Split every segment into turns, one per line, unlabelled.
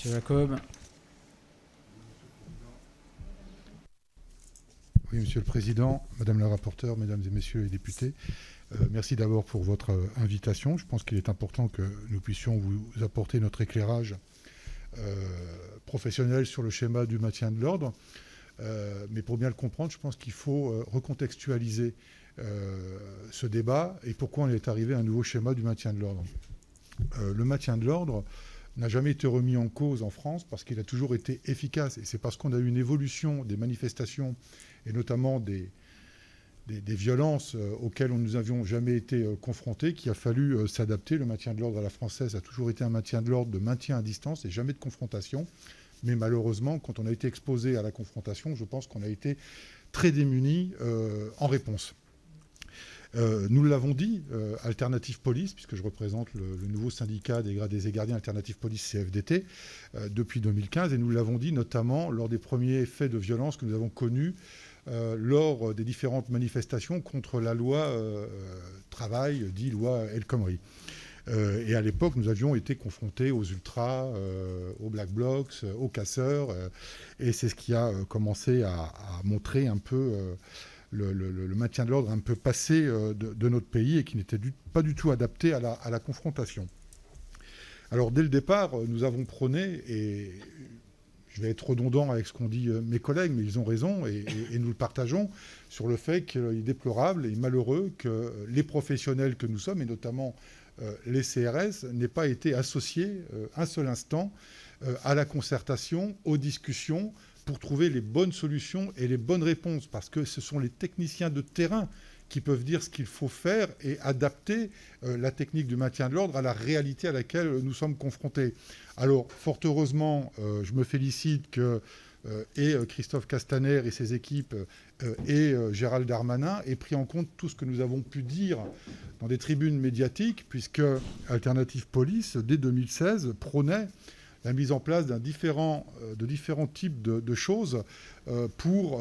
Monsieur Jacob.
Oui, Monsieur le Président, Madame la rapporteure, Mesdames et Messieurs les députés, merci d'abord pour votre invitation. Je pense qu'il est important que nous puissions vous apporter notre éclairage professionnel sur le schéma du maintien de l'ordre. Mais pour bien le comprendre, je pense qu'il faut recontextualiser ce débat et pourquoi on est arrivé à un nouveau schéma du maintien de l'ordre. Le maintien de l'ordre n'a jamais été remis en cause en France parce qu'il a toujours été efficace. Et c'est parce qu'on a eu une évolution des manifestations et notamment des violences auxquelles nous n'avions jamais été confrontés qu'il a fallu s'adapter. Le maintien de l'ordre à la française a toujours été un maintien de l'ordre de maintien à distance et jamais de confrontation. Mais malheureusement, quand on a été exposé à la confrontation, je pense qu'on a été très démunis en réponse. Nous l'avons dit, Alternative Police, puisque je représente le nouveau syndicat des gradés et gardiens Alternative Police CFDT depuis 2015, et nous l'avons dit notamment lors des premiers faits de violence que nous avons connus lors des différentes manifestations contre la loi travail, dit loi El Khomri. Et à l'époque, nous avions été confrontés aux ultras, aux black blocs, aux casseurs, et c'est ce qui a commencé à montrer un peu le maintien de l'ordre un peu passé de notre pays et qui n'était pas du tout adapté à la confrontation. Alors dès le départ, nous avons prôné, et je vais être redondant avec ce qu'ont dit mes collègues, mais ils ont raison et nous le partageons, sur le fait qu'il est déplorable et malheureux que les professionnels que nous sommes, et notamment les CRS, n'aient pas été associés un seul instant à la concertation, aux discussions, pour trouver les bonnes solutions et les bonnes réponses, parce que ce sont les techniciens de terrain qui peuvent dire ce qu'il faut faire et adapter la technique du maintien de l'ordre à la réalité à laquelle nous sommes confrontés. Alors, fort heureusement, je me félicite que Christophe Castaner et ses équipes et Gérald Darmanin aient pris en compte tout ce que nous avons pu dire dans des tribunes médiatiques, puisque Alternative Police, dès 2016, prônait la mise en place de différents types de choses pour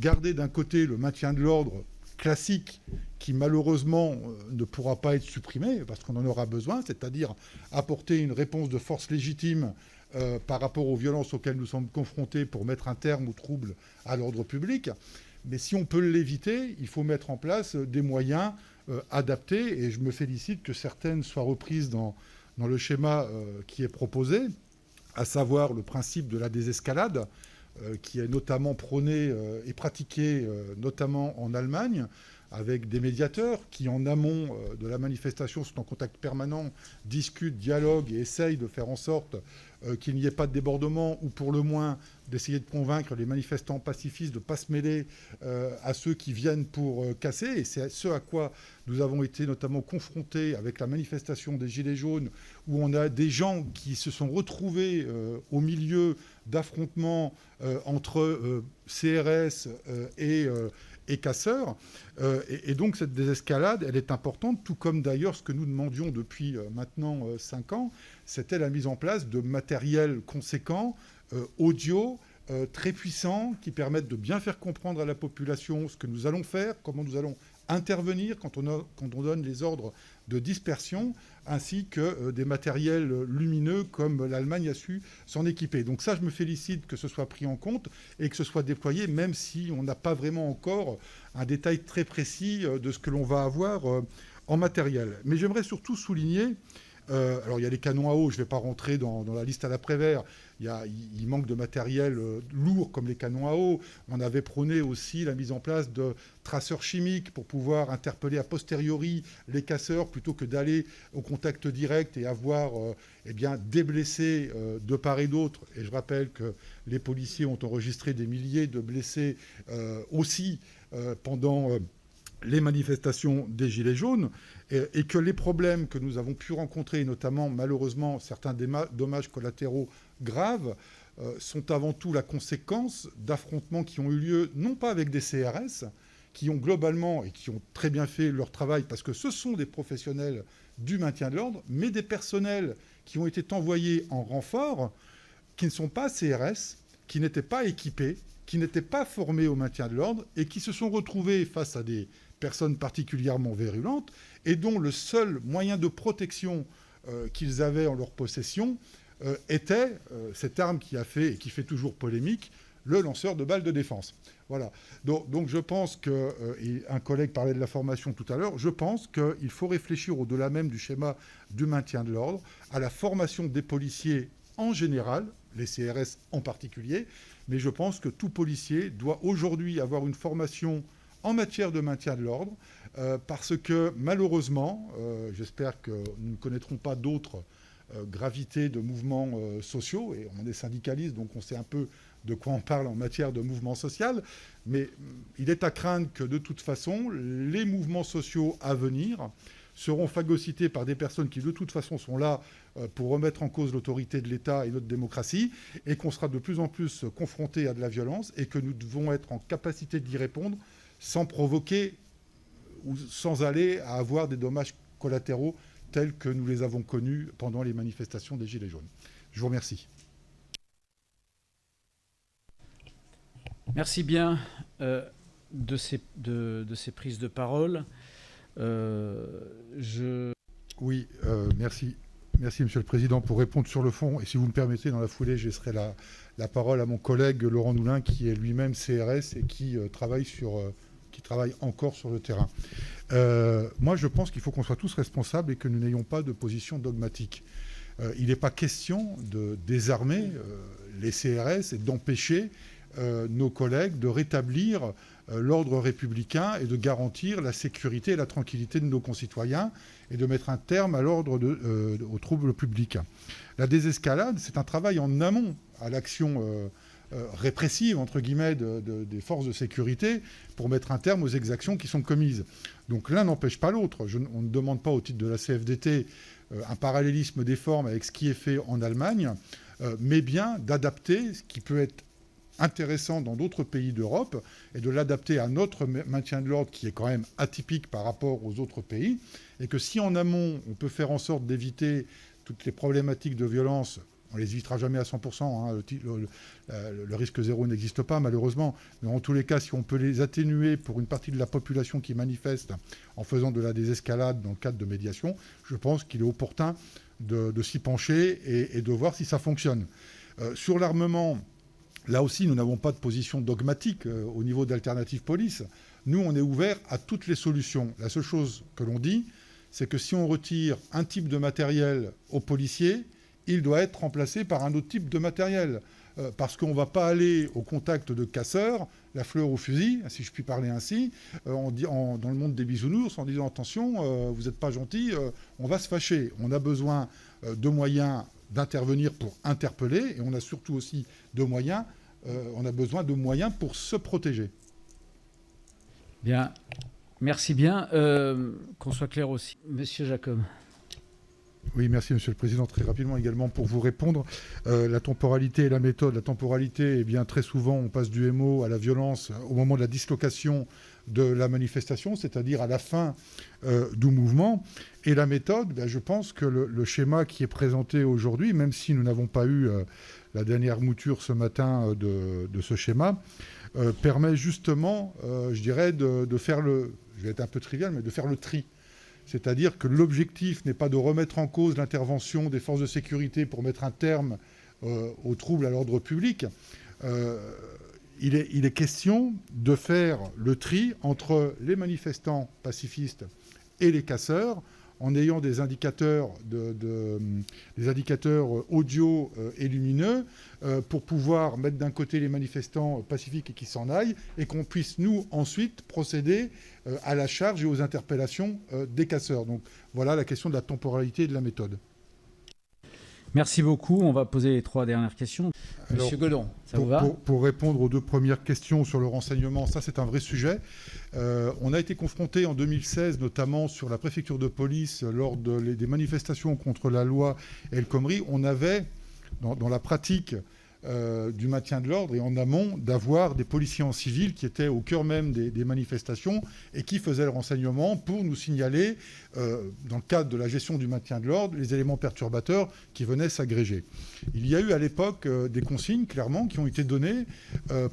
garder d'un côté le maintien de l'ordre classique qui malheureusement ne pourra pas être supprimé parce qu'on en aura besoin, c'est-à-dire apporter une réponse de force légitime par rapport aux violences auxquelles nous sommes confrontés pour mettre un terme aux troubles à l'ordre public. Mais si on peut l'éviter, il faut mettre en place des moyens adaptés, et je me félicite que certaines soient reprises dans le schéma qui est proposé, à savoir le principe de la désescalade, qui est notamment prôné et pratiqué notamment en Allemagne, avec des médiateurs qui, en amont de la manifestation, sont en contact permanent, discutent, dialoguent et essayent de faire en sorte qu'il n'y ait pas de débordement, ou pour le moins d'essayer de convaincre les manifestants pacifistes de ne pas se mêler à ceux qui viennent pour casser. Et c'est ce à quoi nous avons été notamment confrontés avec la manifestation des Gilets jaunes, où on a des gens qui se sont retrouvés au milieu d'affrontements entre CRS et casseurs. Et donc cette désescalade, elle est importante, tout comme d'ailleurs ce que nous demandions depuis maintenant 5 ans, c'était la mise en place de matériel conséquent, audio, très puissant, qui permettent de bien faire comprendre à la population ce que nous allons faire, comment nous allons intervenir quand on donne les ordres de dispersion, ainsi que des matériels lumineux comme l'Allemagne a su s'en équiper. Donc ça, je me félicite que ce soit pris en compte et que ce soit déployé, même si on n'a pas vraiment encore un détail très précis de ce que l'on va avoir en matériel. Mais j'aimerais surtout souligner, alors il y a les canons à eau, je ne vais pas rentrer dans la liste à l'après-vert, il manque de matériel lourd comme les canons à eau. On avait prôné aussi la mise en place de traceurs chimiques pour pouvoir interpeller a posteriori les casseurs plutôt que d'aller au contact direct et avoir des blessés de part et d'autre. Et je rappelle que les policiers ont enregistré des milliers de blessés aussi pendant les manifestations des Gilets jaunes, et que les problèmes que nous avons pu rencontrer, notamment malheureusement certains dommages collatéraux graves, sont avant tout la conséquence d'affrontements qui ont eu lieu non pas avec des CRS, qui ont globalement et qui ont très bien fait leur travail parce que ce sont des professionnels du maintien de l'ordre, mais des personnels qui ont été envoyés en renfort, qui ne sont pas CRS, qui n'étaient pas équipés, qui n'étaient pas formés au maintien de l'ordre et qui se sont retrouvés face à des personnes particulièrement virulentes et dont le seul moyen de protection qu'ils avaient en leur possession était cette arme qui a fait et qui fait toujours polémique, le lanceur de balles de défense. Voilà. Donc je pense que, et un collègue parlait de la formation tout à l'heure, je pense qu'il faut réfléchir au-delà même du schéma du maintien de l'ordre, à la formation des policiers en général, les CRS en particulier, mais je pense que tout policier doit aujourd'hui avoir une formation en matière de maintien de l'ordre, parce que malheureusement, j'espère que nous ne connaîtrons pas d'autres gravités de mouvements sociaux, et on est syndicaliste, donc on sait un peu de quoi on parle en matière de mouvement social, mais il est à craindre que de toute façon, les mouvements sociaux à venir seront phagocytés par des personnes qui de toute façon sont là pour remettre en cause l'autorité de l'État et notre démocratie, et qu'on sera de plus en plus confrontés à de la violence, et que nous devons être en capacité d'y répondre sans provoquer ou sans aller à avoir des dommages collatéraux tels que nous les avons connus pendant les manifestations des Gilets jaunes. Je vous remercie.
Merci bien de ces prises de parole.
Oui, merci. Merci, Monsieur le Président, pour répondre sur le fond. Et si vous me permettez, dans la foulée, je laisserai la parole à mon collègue Laurent Noulin, qui est lui-même CRS et qui travaille encore sur le terrain. Moi, je pense qu'il faut qu'on soit tous responsables et que nous n'ayons pas de position dogmatique. Il n'est pas question de désarmer les CRS et d'empêcher nos collègues de rétablir l'ordre républicain et de garantir la sécurité et la tranquillité de nos concitoyens et de mettre un terme à l'ordre aux troubles publics. La désescalade, c'est un travail en amont à l'action répressive, entre guillemets, des forces de sécurité pour mettre un terme aux exactions qui sont commises. Donc l'un n'empêche pas l'autre. On ne demande pas au titre de la CFDT un parallélisme des formes avec ce qui est fait en Allemagne, mais bien d'adapter ce qui peut être intéressant dans d'autres pays d'Europe et de l'adapter à notre maintien de l'ordre qui est quand même atypique par rapport aux autres pays, et que si en amont on peut faire en sorte d'éviter toutes les problématiques de violence, on les évitera jamais à 100%, hein, le risque zéro n'existe pas malheureusement, mais en tous les cas si on peut les atténuer pour une partie de la population qui manifeste en faisant de la désescalade dans le cadre de médiation, je pense qu'il est opportun de s'y pencher et de voir si ça fonctionne. Sur l'armement, là aussi, nous n'avons pas de position dogmatique au niveau d'Alternative Police. Nous, on est ouvert à toutes les solutions. La seule chose que l'on dit, c'est que si on retire un type de matériel aux policiers, il doit être remplacé par un autre type de matériel. Parce qu'on ne va pas aller au contact de casseurs, la fleur au fusil, si je puis parler ainsi, dans le monde des bisounours, en disant « attention, vous n'êtes pas gentil, on va se fâcher ». On a besoin de moyens d'intervenir pour interpeller, et on a surtout aussi on a besoin de moyens pour se protéger.
Bien, merci bien. Qu'on soit clair aussi. Monsieur Jacob.
Oui, merci Monsieur le Président. Très rapidement également pour vous répondre. La temporalité et la méthode. La temporalité, eh bien, très souvent, on passe du MO à la violence au moment de la dislocation de la manifestation, c'est-à-dire à la fin du mouvement. Et la méthode, ben, je pense que le schéma qui est présenté aujourd'hui, même si nous n'avons pas eu la dernière mouture ce matin de ce schéma, permet justement, je dirais, de faire je vais être un peu trivial, mais de faire le tri. C'est-à-dire que l'objectif n'est pas de remettre en cause l'intervention des forces de sécurité pour mettre un terme aux troubles à l'ordre public. Il est question de faire le tri entre les manifestants pacifistes et les casseurs, en ayant des indicateurs, des indicateurs audio et lumineux pour pouvoir mettre d'un côté les manifestants pacifiques et qui s'en aillent, et qu'on puisse, nous, ensuite, procéder à la charge et aux interpellations des casseurs. Donc voilà la question de la temporalité et de la méthode.
Merci beaucoup. On va poser les 3 dernières questions. Monsieur Godon, ça vous va ?
Pour répondre aux 2 premières questions sur le renseignement, ça c'est un vrai sujet. On a été confronté en 2016, notamment sur la préfecture de police, lors des manifestations contre la loi El Khomri. On avait, dans la pratique, du maintien de l'ordre et en amont d'avoir des policiers en civil qui étaient au cœur même des manifestations et qui faisaient le renseignement pour nous signaler, dans le cadre de la gestion du maintien de l'ordre, les éléments perturbateurs qui venaient s'agréger. Il y a eu à l'époque des consignes, clairement, qui ont été données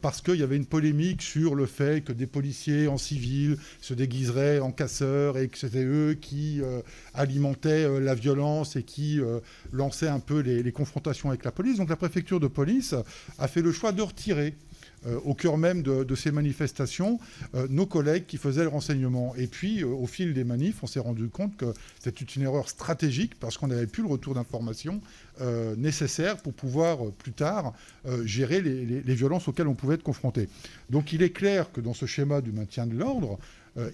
parce qu'il y avait une polémique sur le fait que des policiers en civil se déguiseraient en casseurs et que c'était eux qui alimentaient la violence et qui lançaient un peu les confrontations avec la police. Donc la préfecture de police a fait le choix de retirer au cœur même de ces manifestations nos collègues qui faisaient le renseignement. Et puis, au fil des manifs, on s'est rendu compte que c'était une erreur stratégique parce qu'on n'avait plus le retour d'informations nécessaire pour pouvoir, plus tard, gérer les violences auxquelles on pouvait être confronté. Donc, il est clair que dans ce schéma du maintien de l'ordre,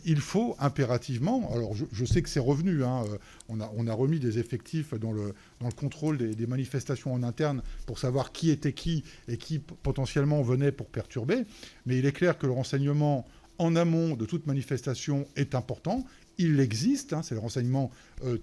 il faut impérativement, alors je sais que c'est revenu, hein, on a remis des effectifs dans le contrôle des manifestations en interne pour savoir qui était qui et qui potentiellement venait pour perturber, mais il est clair que le renseignement en amont de toute manifestation est important. Il existe, hein, c'est le renseignement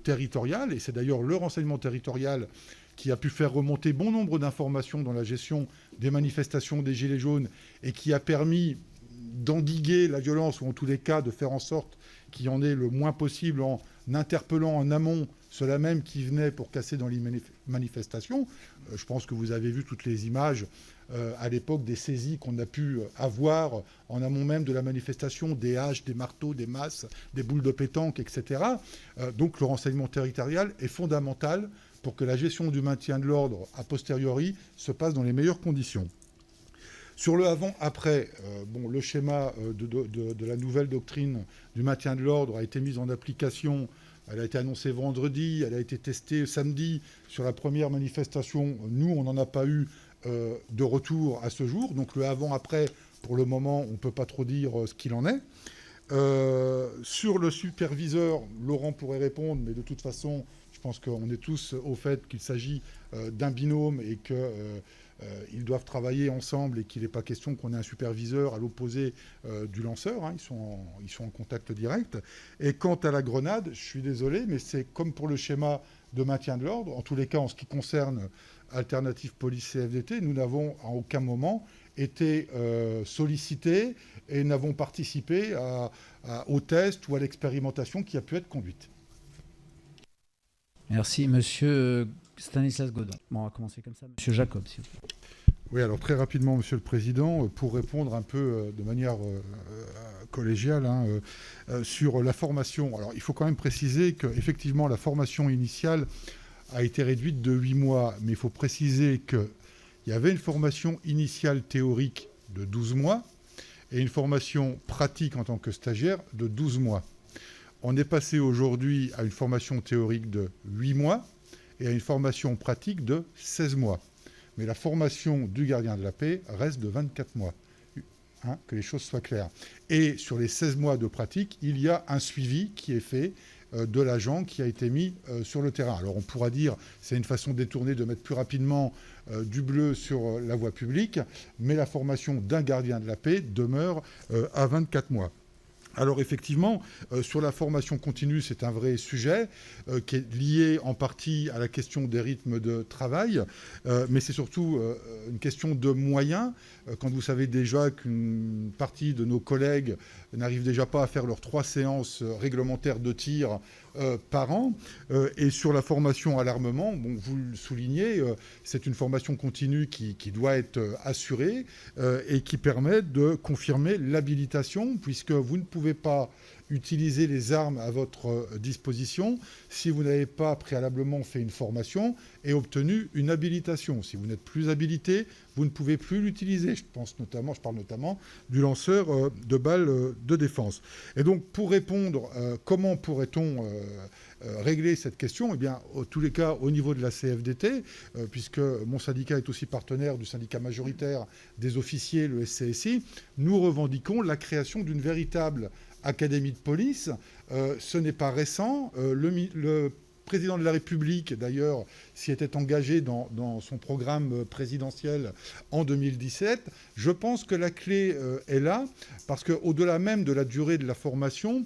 territorial, et c'est d'ailleurs le renseignement territorial qui a pu faire remonter bon nombre d'informations dans la gestion des manifestations des Gilets jaunes et qui a permis d'endiguer la violence ou en tous les cas de faire en sorte qu'il y en ait le moins possible en interpellant en amont ceux-là même qui venaient pour casser dans les manifestations. Je pense que vous avez vu toutes les images à l'époque des saisies qu'on a pu avoir en amont même de la manifestation, des haches, des marteaux, des masses, des boules de pétanque, etc. Donc le renseignement territorial est fondamental pour que la gestion du maintien de l'ordre a posteriori se passe dans les meilleures conditions. Sur le avant-après, le schéma de la nouvelle doctrine du maintien de l'ordre a été mis en application. Elle a été annoncée vendredi, elle a été testée samedi sur la première manifestation. Nous, on n'en a pas eu de retour à ce jour. Donc le avant-après, pour le moment, on ne peut pas trop dire ce qu'il en est. Sur le superviseur, Laurent pourrait répondre, mais de toute façon, je pense qu'on est tous au fait qu'il s'agit d'un binôme et que... ils doivent travailler ensemble et qu'il n'est pas question qu'on ait un superviseur à l'opposé du lanceur. Hein, ils sont en contact direct. Et quant à la grenade, je suis désolé, mais c'est comme pour le schéma de maintien de l'ordre. En tous les cas, en ce qui concerne Alternative Police CFDT, nous n'avons à aucun moment été sollicités et n'avons participé au test ou à l'expérimentation qui a pu être conduite.
Merci, monsieur Stanislas Godin. Bon, on va commencer comme ça. Monsieur Jacob, s'il vous plaît.
Oui, alors très rapidement, Monsieur le Président, pour répondre un peu de manière collégiale sur la formation. Alors, il faut quand même préciser qu'effectivement, la formation initiale a été réduite de 8 mois, mais il faut préciser qu'il y avait une formation initiale théorique de 12 mois et une formation pratique en tant que stagiaire de 12 mois. On est passé aujourd'hui à une formation théorique de 8 mois et à une formation pratique de 16 mois. Mais la formation du gardien de la paix reste de 24 mois, hein, que les choses soient claires. Et sur les 16 mois de pratique, il y a un suivi qui est fait de l'agent qui a été mis sur le terrain. Alors on pourra dire c'est une façon détournée de mettre plus rapidement du bleu sur la voie publique, mais la formation d'un gardien de la paix demeure à 24 mois. Alors effectivement, sur la formation continue, c'est un vrai sujet qui est lié en partie à la question des rythmes de travail, mais c'est surtout une question de moyens. Quand vous savez déjà qu'une partie de nos collègues n'arrivent déjà pas à faire leurs 3 séances réglementaires de tir par an, et sur la formation à l'armement, bon, vous le soulignez, c'est une formation continue qui doit être assurée et qui permet de confirmer l'habilitation, puisque vous ne pouvez pas utiliser les armes à votre disposition si vous n'avez pas préalablement fait une formation et obtenu une habilitation. Si vous n'êtes plus habilité, vous ne pouvez plus l'utiliser. Je parle notamment du lanceur de balles de défense. Et donc, pour répondre, comment pourrait-on régler cette question ? Eh bien, en tous les cas, au niveau de la CFDT, puisque mon syndicat est aussi partenaire du syndicat majoritaire des officiers, le SCSI, nous revendiquons la création d'une véritable académie de police. Ce n'est pas récent. Le président de la République, d'ailleurs, s'y était engagé dans son programme présidentiel en 2017. Je pense que la clé est là, parce qu'au-delà même de la durée de la formation,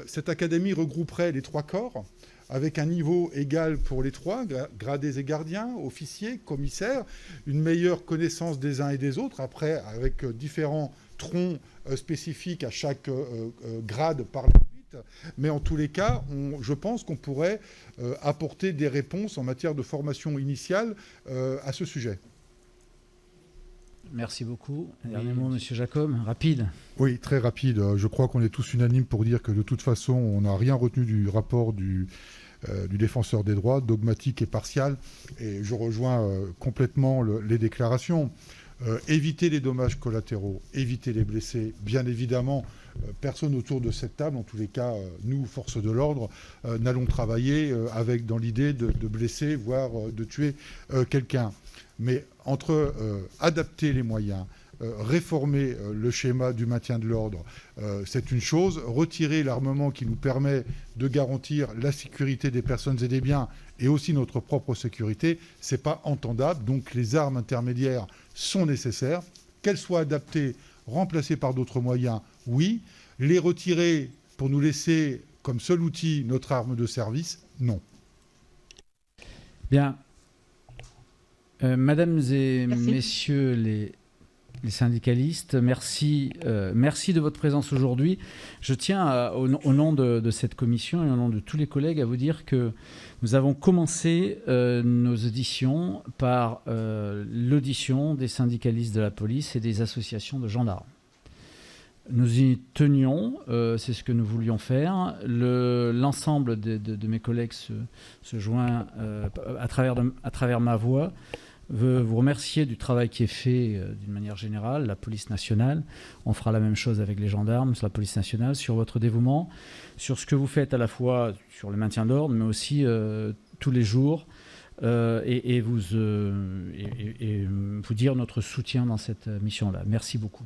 cette académie regrouperait les 3 corps, avec un niveau égal pour les trois, gradés et gardiens, officiers, commissaires, une meilleure connaissance des uns et des autres, après avec différents troncs spécifiques à chaque grade par la suite. Mais en tous les cas, je pense qu'on pourrait apporter des réponses en matière de formation initiale à ce sujet.
Merci beaucoup. Dernier mot, M. Jacob, rapide.
Oui, très rapide. Je crois qu'on est tous unanimes pour dire que de toute façon, on n'a rien retenu du rapport du défenseur des droits, dogmatique et partial. Et je rejoins complètement les déclarations. Éviter les dommages collatéraux, éviter les blessés. Bien évidemment, personne autour de cette table, en tous les cas, nous, forces de l'ordre, n'allons travailler dans l'idée de blesser, voire de tuer quelqu'un. Mais entre adapter les moyens, réformer le schéma du maintien de l'ordre, c'est une chose. Retirer l'armement qui nous permet de garantir la sécurité des personnes et des biens et aussi notre propre sécurité, c'est pas entendable. Donc les armes intermédiaires sont nécessaires. Qu'elles soient adaptées, remplacées par d'autres moyens, oui. Les retirer pour nous laisser comme seul outil notre arme de service, non.
Bien. Mesdames et messieurs les syndicalistes, merci de votre présence aujourd'hui. Je tiens, au nom de cette commission et au nom de tous les collègues, à vous dire que nous avons commencé nos auditions par l'audition des syndicalistes de la police et des associations de gendarmes. Nous y tenions, c'est ce que nous voulions faire. L'ensemble de mes collègues se joint à travers ma voix. Veut vous remercier du travail qui est fait d'une manière générale, la police nationale. On fera la même chose avec les gendarmes, sur la police nationale, sur votre dévouement, sur ce que vous faites à la fois sur le maintien de l'ordre, mais aussi tous les jours, et vous dire notre soutien dans cette mission-là. Merci beaucoup.